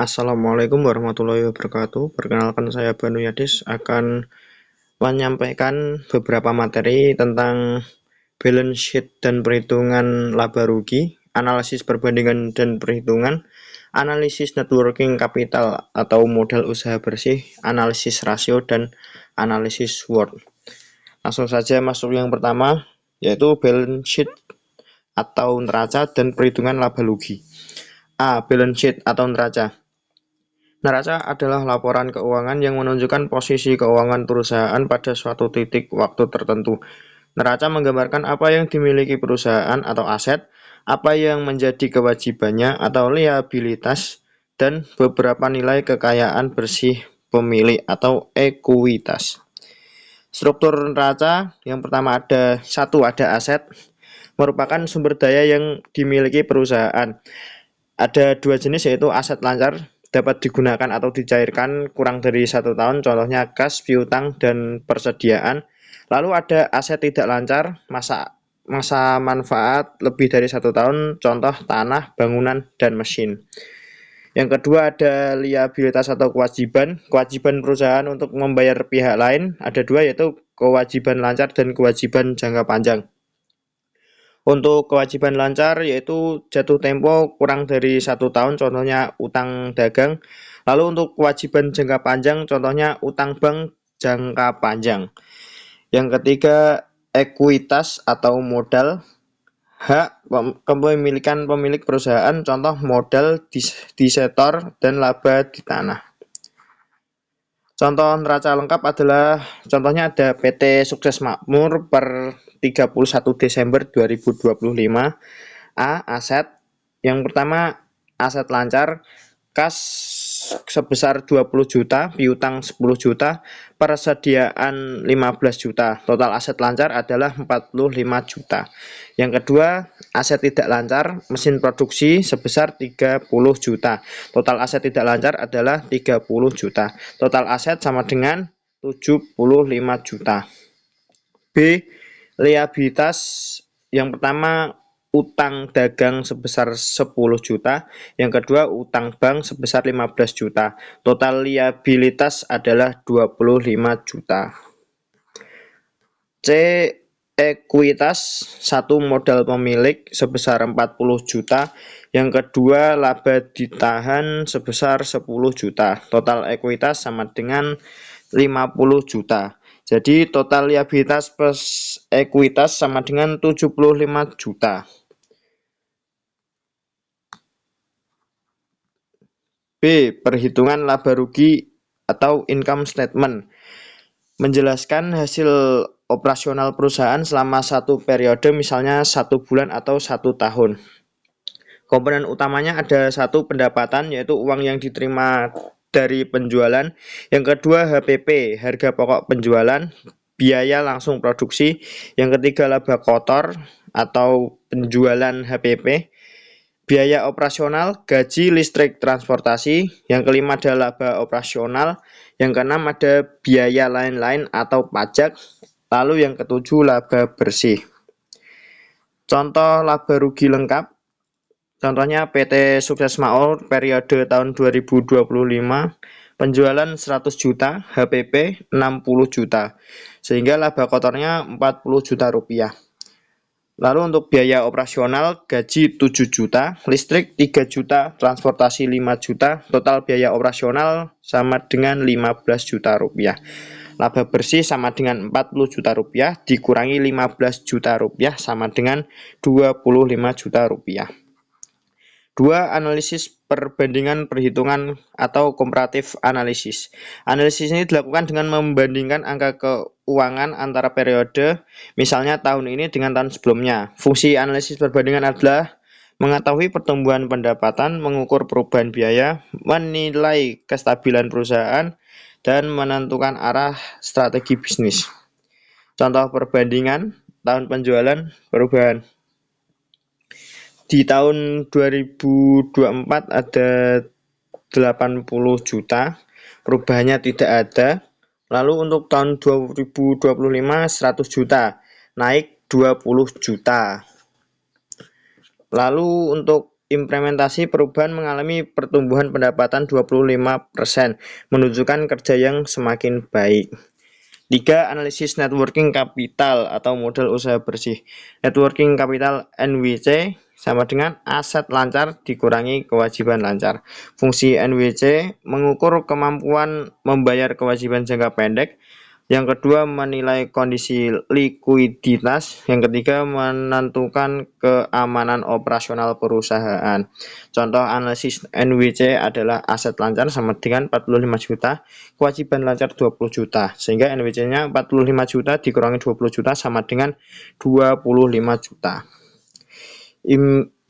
Assalamualaikum warahmatullahi wabarakatuh. Perkenalkan saya Banu Yadis akan menyampaikan beberapa materi tentang balance sheet dan perhitungan laba rugi, analisis perbandingan dan perhitungan, analisis net working capital atau modal usaha bersih, analisis rasio, dan analisis SWOT. Langsung saja masuk yang pertama, yaitu balance sheet atau neraca dan perhitungan laba rugi. A. Balance sheet atau neraca. Neraca adalah laporan keuangan yang menunjukkan posisi keuangan perusahaan pada suatu titik waktu tertentu. Neraca menggambarkan apa yang dimiliki perusahaan atau aset, apa yang menjadi kewajibannya atau liabilitas, dan beberapa nilai kekayaan bersih pemilik atau ekuitas. Struktur neraca yang pertama ada aset, merupakan sumber daya yang dimiliki perusahaan. Ada dua jenis yaitu aset lancar, dapat digunakan atau dicairkan kurang dari 1 tahun, contohnya kas, piutang, dan persediaan. Lalu ada aset tidak lancar, masa manfaat lebih dari 1 tahun, contoh tanah, bangunan, dan mesin. Yang kedua ada liabilitas atau kewajiban perusahaan untuk membayar pihak lain. Ada dua yaitu kewajiban lancar dan kewajiban jangka panjang. Untuk kewajiban lancar yaitu jatuh tempo kurang dari 1 tahun, contohnya utang dagang. Lalu untuk kewajiban jangka panjang, contohnya utang bank jangka panjang. Yang ketiga, ekuitas atau modal, hak kepemilikan pemilik perusahaan, contoh modal disetor dan laba di tanah. Contoh neraca lengkap adalah, contohnya ada PT Sukses Makmur per 31 Desember 2025. A. Aset. Yang pertama, aset lancar, kas sebesar 20 juta, piutang 10 juta, persediaan 15 juta. Total aset lancar adalah 45 juta. Yang kedua, aset tidak lancar, mesin produksi sebesar 30 juta. Total aset tidak lancar adalah 30 juta. Total aset sama dengan 75 juta. B. Liabilitas. Yang pertama, utang dagang sebesar 10 juta, yang kedua utang bank sebesar 15 juta. Total liabilitas adalah 25 juta. C. Ekuitas, satu modal pemilik sebesar 40 juta, yang kedua laba ditahan sebesar 10 juta. Total ekuitas sama dengan 50 juta. Jadi total liabilitas plus ekuitas sama dengan 75 juta. B. Perhitungan laba rugi atau income statement, menjelaskan hasil operasional perusahaan selama satu periode, misalnya 1 bulan atau 1 tahun. Komponen utamanya ada satu, pendapatan, yaitu uang yang diterima dari penjualan. Yang kedua, HPP, harga pokok penjualan, biaya langsung produksi. Yang ketiga, laba kotor atau penjualan HPP. Biaya operasional, gaji, listrik, transportasi. Yang kelima ada laba operasional. Yang keenam ada biaya lain-lain atau pajak. Lalu yang ketujuh laba bersih. Contoh laba rugi lengkap, contohnya PT Sukses Makmur periode tahun 2025, penjualan 100 juta, HPP 60 juta, sehingga laba kotornya 40 juta rupiah. Lalu untuk biaya operasional, gaji 7 juta, listrik 3 juta, transportasi 5 juta, total biaya operasional sama dengan 15 juta rupiah. Laba bersih sama dengan 40 juta rupiah dikurangi 15 juta rupiah sama dengan 25 juta rupiah. 2. Analisis perbandingan perhitungan atau comparative analysis. Analisis ini dilakukan dengan membandingkan angka keuangan antara periode, misalnya tahun ini dengan tahun sebelumnya. Fungsi analisis perbandingan adalah mengetahui pertumbuhan pendapatan, mengukur perubahan biaya, menilai kestabilan perusahaan, dan menentukan arah strategi bisnis. Contoh perbandingan tahun penjualan perubahan. Di tahun 2024 ada 80 juta, perubahannya tidak ada. Lalu untuk tahun 2025 100 juta, naik 20 juta. Lalu untuk implementasi perubahan mengalami pertumbuhan pendapatan 25%, menunjukkan kerja yang semakin baik. 3. Analisis networking capital atau modal usaha bersih. Networking capital NWC sama dengan aset lancar dikurangi kewajiban lancar. Fungsi NWC mengukur kemampuan membayar kewajiban jangka pendek. Yang kedua, menilai kondisi likuiditas. Yang ketiga, menentukan keamanan operasional perusahaan. Contoh analisis NWC adalah aset lancar sama dengan 45 juta, kewajiban lancar 20 juta. Sehingga NWC-nya 45 juta dikurangi 20 juta sama dengan 25 juta.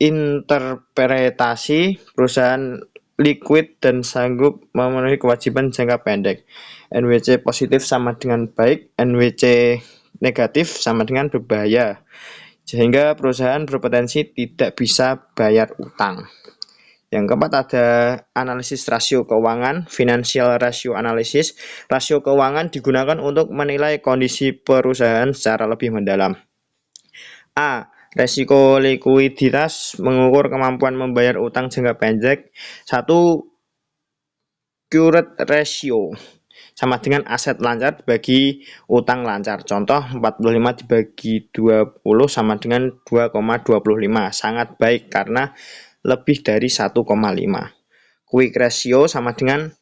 Interpretasi perusahaan liquid dan sanggup memenuhi kewajiban jangka pendek. NWC positif sama dengan baik, NWC negatif sama dengan berbahaya, sehingga perusahaan berpotensi tidak bisa bayar utang. Yang keempat ada analisis rasio keuangan, financial ratio analysis. Rasio keuangan digunakan untuk menilai kondisi perusahaan secara lebih mendalam. A. Resiko likuiditas mengukur kemampuan membayar utang jangka pendek. 1. Current ratio sama dengan aset lancar dibagi utang lancar. Contoh 45 dibagi 20 sama dengan 2,25. Sangat baik karena lebih dari 1,5. Quick ratio sama dengan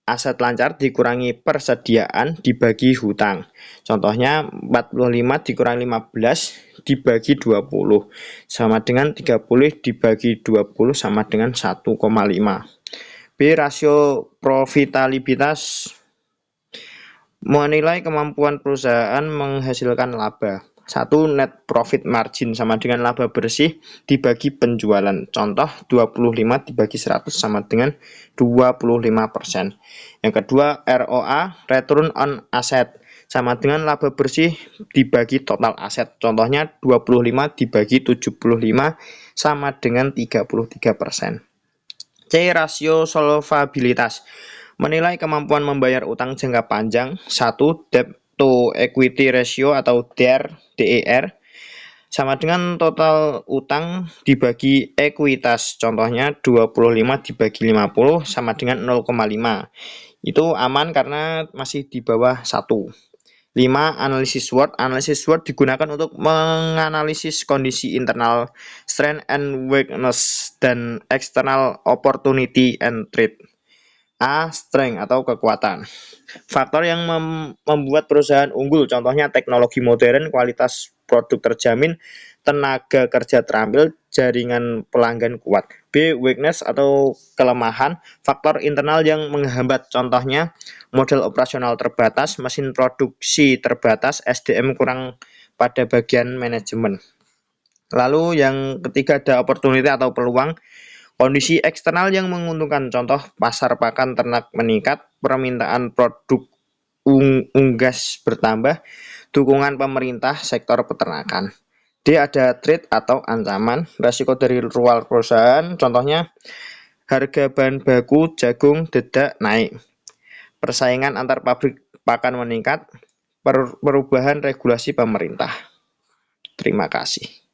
aset lancar dikurangi persediaan dibagi hutang. Contohnya 45 dikurangi 15 dibagi 20 sama dengan 30 dibagi 20 sama dengan 1,5. B. Rasio profitabilitas menilai kemampuan perusahaan menghasilkan laba. 1. Net profit margin sama dengan laba bersih dibagi penjualan. Contoh 25 dibagi 100 sama dengan 25%. Yang kedua ROA, return on asset, sama dengan laba bersih dibagi total aset. Contohnya 25 dibagi 75 sama dengan 33%. C. Rasio solvabilitas menilai kemampuan membayar utang jangka panjang. 1. Debt to equity ratio atau DER sama dengan total utang dibagi ekuitas. Contohnya 25 dibagi 50 sama dengan 0,5. Itu aman karena masih di bawah 1. 5. Analisis SWOT. Analisis SWOT digunakan untuk menganalisis kondisi internal strength and weakness dan external opportunity and threat. A. Strength atau kekuatan. Faktor yang membuat perusahaan unggul, contohnya teknologi modern, kualitas produk terjamin, tenaga kerja terampil, jaringan pelanggan kuat. B. Weakness atau kelemahan, faktor internal yang menghambat, contohnya model operasional terbatas, mesin produksi terbatas, SDM kurang pada bagian manajemen. Lalu yang ketiga ada opportunity atau peluang. Kondisi eksternal yang menguntungkan, contoh pasar pakan ternak meningkat, permintaan produk unggas bertambah, dukungan pemerintah sektor peternakan. D. Ada threat atau ancaman, resiko dari luar perusahaan, contohnya harga bahan baku jagung dedak naik, persaingan antar pabrik pakan meningkat, perubahan regulasi pemerintah. Terima kasih.